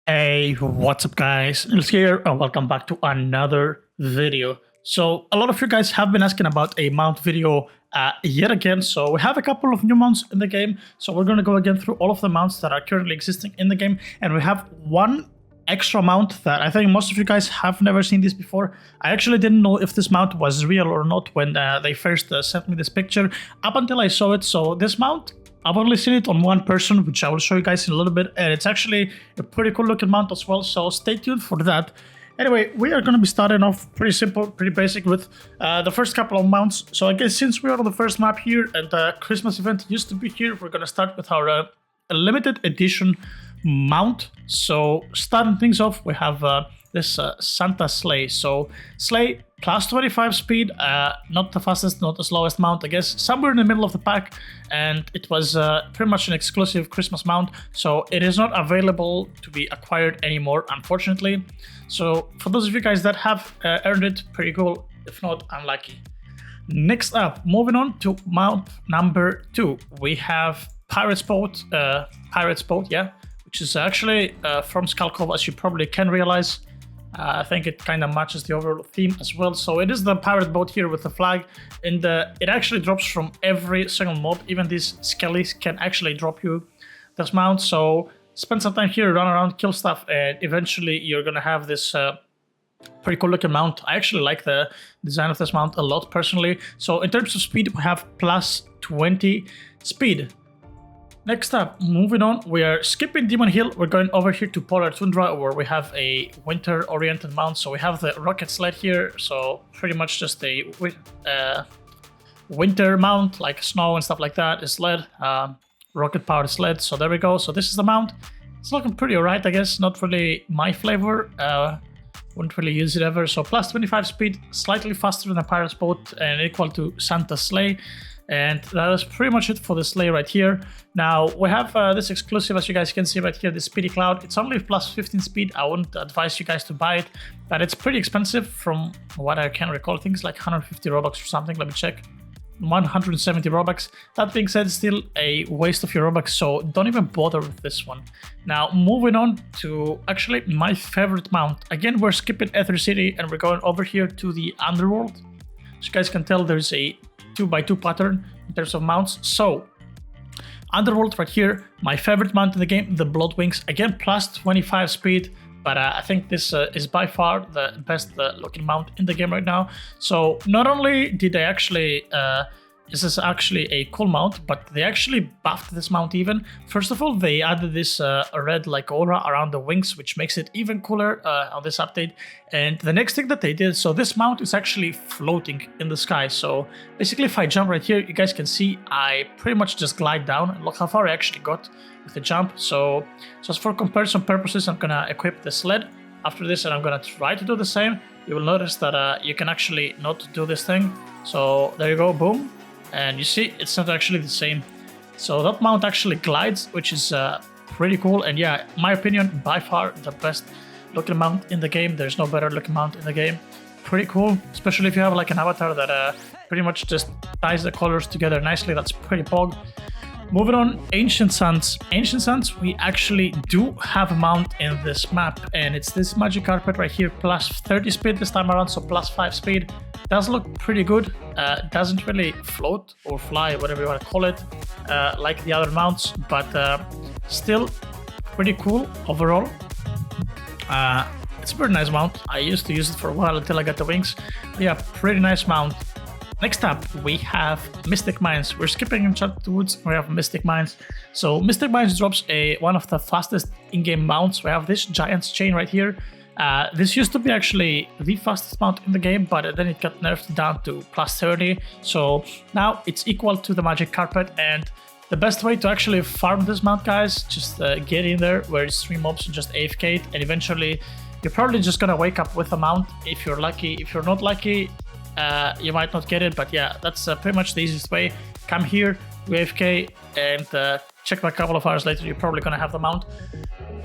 Hey, what's up guys? It's here and welcome back to another video. So a lot of you guys have been asking about a mount video yet again. So we have a couple of new mounts in the game. So we're going to go again through all of the mounts that are currently existing in the game. And we have one extra mount that I think most of you guys have never seen this before. I actually didn't know if this mount was real or not when they first sent me this picture up until I saw it. So this mount, I've only seen it on one person, which I will show you guys in a little bit, and it's actually a pretty cool looking mount as well, so stay tuned for that. Anyway, we are going to be starting off pretty simple, pretty basic with the first couple of mounts. So I guess since we are on the first map here and the Christmas event used to be here, we're going to start with our limited edition mount. So starting things off, we have this Santa sleigh. So sleigh plus 25 speed, not the fastest, not the slowest mount, I guess somewhere in the middle of the pack, and it was pretty much an exclusive Christmas mount, so it is not available to be acquired anymore, unfortunately. So for those of you guys that have earned it, pretty cool. If not, unlucky. Next up, moving on to mount number 2, we have Pirate's Boat, yeah, which is actually from Skullcove, as you probably can realize. I think it kind of matches the overall theme as well. So it is the pirate boat here with the flag, and it actually drops from every single mob. Even these skellies can actually drop you this mount. So spend some time here, run around, kill stuff, and eventually you're gonna have this pretty cool looking mount. I actually like the design of this mount a lot personally. So in terms of speed, we have plus 20 speed. Next up, moving on, we are skipping Demon Hill. We're going over here to Polar Tundra, where we have a winter-oriented mount. So we have the rocket sled here, so pretty much just a winter mount, like snow and stuff like that. A sled, rocket-powered sled. So there we go. So this is the mount. It's looking pretty alright, I guess. Not really my flavor. Wouldn't really use it ever. So plus 25 speed, slightly faster than the Pirate's Boat, and equal to Santa's sleigh. And that is pretty much it for the sleigh right here. Now, we have this exclusive, as you guys can see right here, the Speedy Cloud. It's only plus 15 speed. I wouldn't advise you guys to buy it, but it's pretty expensive from what I can recall. Things like 150 Robux or something. Let me check. 170 Robux. That being said, still a waste of your Robux, so don't even bother with this one. Now, moving on to actually my favorite mount. Again, we're skipping Ether City and we're going over here to the Underworld. As you guys can tell, there's a 2x2 pattern in terms of mounts. So Underworld right here, my favorite mount in the game, the Blood Wings. Again, plus 25 speed, but I think this is by far the best looking mount in the game right now. So not only did they actually this is actually a cool mount, but they actually buffed this mount even. First of all, they added this red like aura around the wings, which makes it even cooler on this update. And the next thing that they did, so this mount is actually floating in the sky. So basically, if I jump right here, you guys can see I pretty much just glide down, and look how far I actually got with the jump. So as for comparison purposes, I'm gonna equip the sled after this, and I'm gonna try to do the same. You will notice that you can actually not do this thing. So there you go, boom. And you see, it's not actually the same. So that mount actually glides, which is pretty cool. And yeah, in my opinion, by far the best looking mount in the game. There's no better looking mount in the game. Pretty cool, especially if you have like an avatar that pretty much just ties the colors together nicely. That's pretty pog. Moving on, Ancient Sands. Ancient Sands, we actually do have a mount in this map, and it's this magic carpet right here, plus 30 speed this time around, so plus 5 speed. Does look pretty good. Doesn't really float or fly, whatever you want to call it, like the other mounts, but still pretty cool overall. It's a pretty nice mount. I used to use it for a while until I got the wings. But yeah, pretty nice mount. Next up, we have Mystic Mines. We're skipping Enchanted Woods. We have Mystic Mines. So Mystic Mines drops one of the fastest in-game mounts. We have this Giant's Chain right here. This used to be actually the fastest mount in the game, but then it got nerfed down to plus 30. So now it's equal to the Magic Carpet, and the best way to actually farm this mount, guys, just get in there where it's 3 mobs and just AFK it, and eventually you're probably just gonna wake up with a mount if you're lucky. If you're not lucky, you might not get it, but yeah, that's pretty much the easiest way. Come here, AFK, and check back a couple of hours later, you're probably gonna have the mount.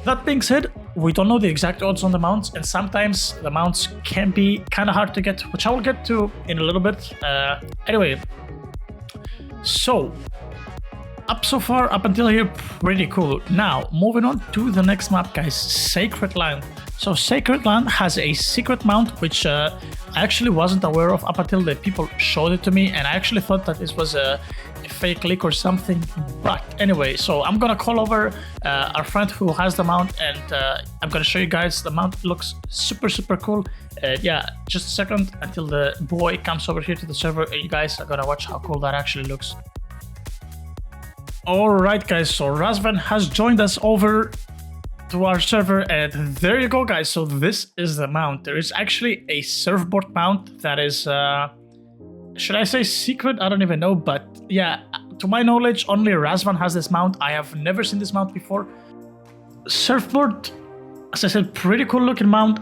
That being said, we don't know the exact odds on the mounts, and sometimes the mounts can be kind of hard to get, which I will get to in a little bit. Anyway, so up so far, up until here, pretty cool. Now, moving on to the next map, guys, Sacred Land. So Sacred Land has a secret mount, which I actually wasn't aware of up until the people showed it to me, and I actually thought that this was a fake leak or something. But anyway, so I'm gonna call over our friend who has the mount, and I'm gonna show you guys the mount. Looks super cool. Yeah, just a second until the boy comes over here to the server, and you guys are gonna watch how cool that actually looks. Alright guys, so Razvan has joined us over to our server, and there you go guys. So this is the mount. There is actually a surfboard mount that is should I say secret? I don't even know, but yeah, to my knowledge only Razvan has this mount. I have never seen this mount before. Surfboard, as I said, pretty cool looking mount.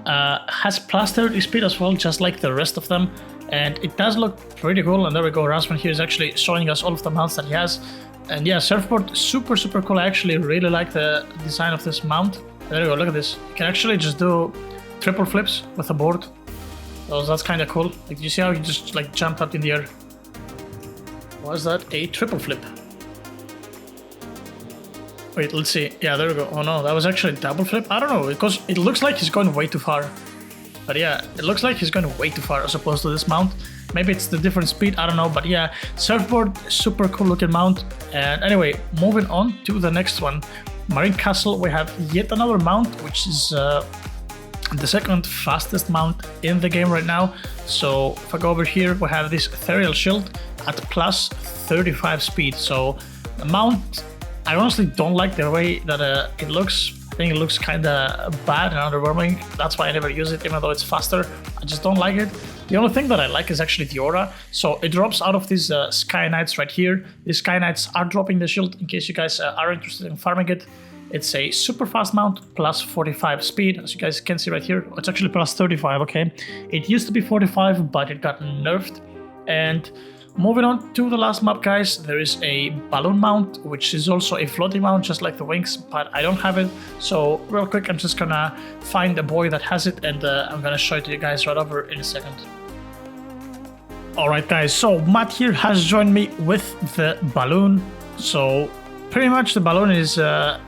Has plus 30 speed as well, just like the rest of them, and it does look pretty cool. And there we go, Razvan here is actually showing us all of the mounts that he has. And yeah, surfboard, super cool. I actually really like the design of this mount. There you go, look at this. You can actually just do triple flips with the board. So that's kind of cool. Like, you see how you just like jumped up in the air? Was that a triple flip? Wait, let's see. Yeah, there we go. Oh no, that was actually a double flip. I don't know, because it looks like he's going way too far. But yeah, it looks like he's going way too far as opposed to this mount. Maybe it's the different speed, I don't know, but yeah, surfboard, super cool looking mount. And anyway, moving on to the next one, Marine Castle. We have yet another mount, which is the second fastest mount in the game right now. So if I go over here, we have this ethereal shield at plus 35 speed. So the mount, I honestly don't like the way that it looks. I think it looks kind of bad and underwhelming. That's why I never use it, even though it's faster. I just don't like it. The only thing that I like is actually the aura. So it drops out of these Sky Knights right here. These Sky Knights are dropping the shield in case you guys are interested in farming it. It's a super fast mount, plus 45 speed, as you guys can see right here. It's actually plus 35, okay? It used to be 45, but it got nerfed. And moving on to the last map, guys, there is a balloon mount, which is also a floating mount, just like the wings, but I don't have it. So real quick, I'm just gonna find a boy that has it, and I'm gonna show it to you guys right over in a second. Alright guys, so Matt here has joined me with the balloon. So pretty much the balloon is a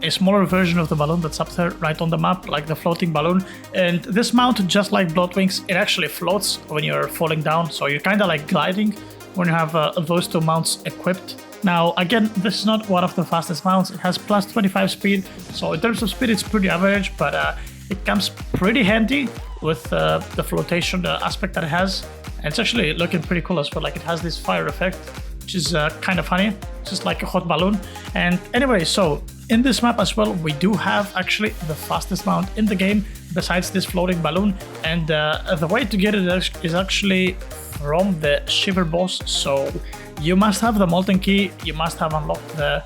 smaller version of the balloon that's up there right on the map, like the floating balloon. And this mount, just like Bloodwings, it actually floats when you're falling down, so you're kind of like gliding when you have those two mounts equipped. Now again, this is not one of the fastest mounts. It has plus 25 speed, so in terms of speed it's pretty average, but it comes pretty handy with the flotation aspect that it has. And it's actually looking pretty cool as well. Like, it has this fire effect, which is kind of funny, just like a hot balloon. And anyway, so in this map as well, we do have actually the fastest mount in the game besides this floating balloon. And the way to get it is actually from the Shiver boss. So you must have the Molten Key, you must have unlocked the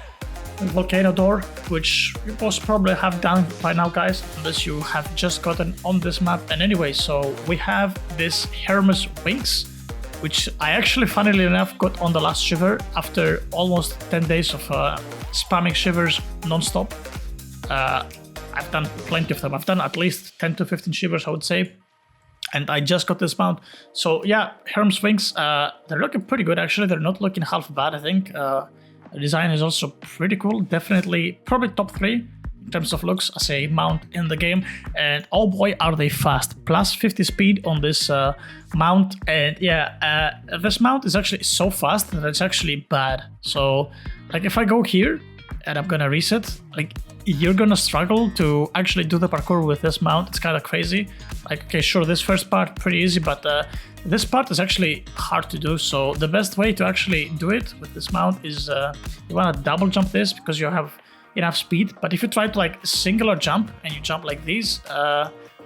volcano door, which you most probably have done by now, guys, unless you have just gotten on this map. And anyway, so we have this Hermes wings, which I actually, funnily enough, got on the last Shiver after almost 10 days of spamming Shivers non-stop. I've done plenty of them. I've done at least 10 to 15 Shivers, I would say, and I just got this mount. So yeah, Hermes wings, they're looking pretty good actually. They're not looking half bad, I think. The design is also pretty cool. Definitely, probably top 3 in terms of looks as a mount in the game. And oh boy, are they fast. Plus 50 speed on this mount. And yeah, this mount is actually so fast that it's actually bad. So like, if I go here and I'm gonna reset, like, you're gonna struggle to actually do the parkour with this mount. It's kind of crazy. Like, okay, sure, this first part pretty easy, but this part is actually hard to do. So the best way to actually do it with this mount is you want to double jump this because you have enough speed. But if you try to like singular jump and you jump like these,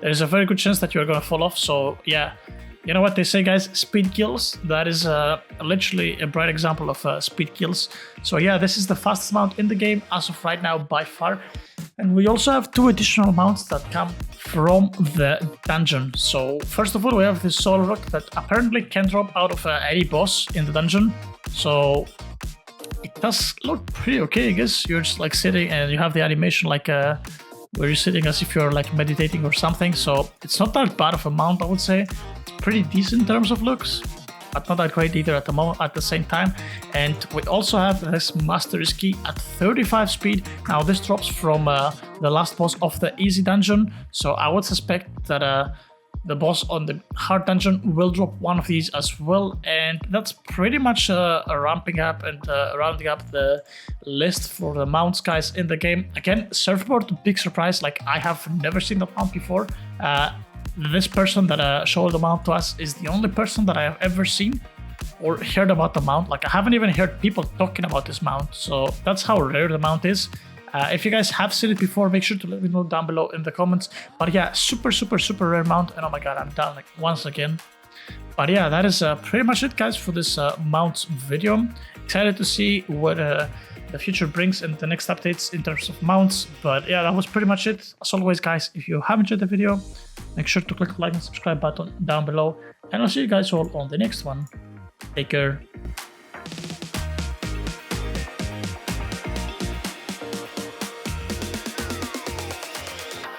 there's a very good chance that you're gonna fall off. So yeah, you know what they say, guys, speed kills. That is literally a bright example of speed kills. So yeah, this is the fastest mount in the game as of right now by far. And we also have 2 additional mounts that come from the dungeon. So first of all, we have this soul rock that apparently can drop out of any boss in the dungeon. So it does look pretty okay, I guess. You're just like sitting and you have the animation like where you're sitting as if you're like meditating or something. So it's not that bad of a mount, I would say. It's pretty decent in terms of looks. but not that great either at the moment at the same time. And we also have this Master's Key at 35 speed. Now this drops from the last boss of the easy dungeon, so I would suspect that the boss on the hard dungeon will drop one of these as well. And that's pretty much ramping up and rounding up the list for the mounts, guys, in the game. Again, surfboard, big surprise. Like, I have never seen the mount before. This person that showed the mount to us is the only person that I have ever seen or heard about the mount. Like, I haven't even heard people talking about this mount, so that's how rare the mount is. If you guys have seen it before, make sure to let me know down below in the comments. But yeah, super rare mount. And oh my god, I'm down like once again. But yeah, that is pretty much it, guys, for this mounts video. Excited to see what the future brings and the next updates in terms of mounts. But yeah, that was pretty much it. As always, guys, if you have enjoyed the video, make sure to click the like and subscribe button down below. And I'll see you guys all on the next one. Take care.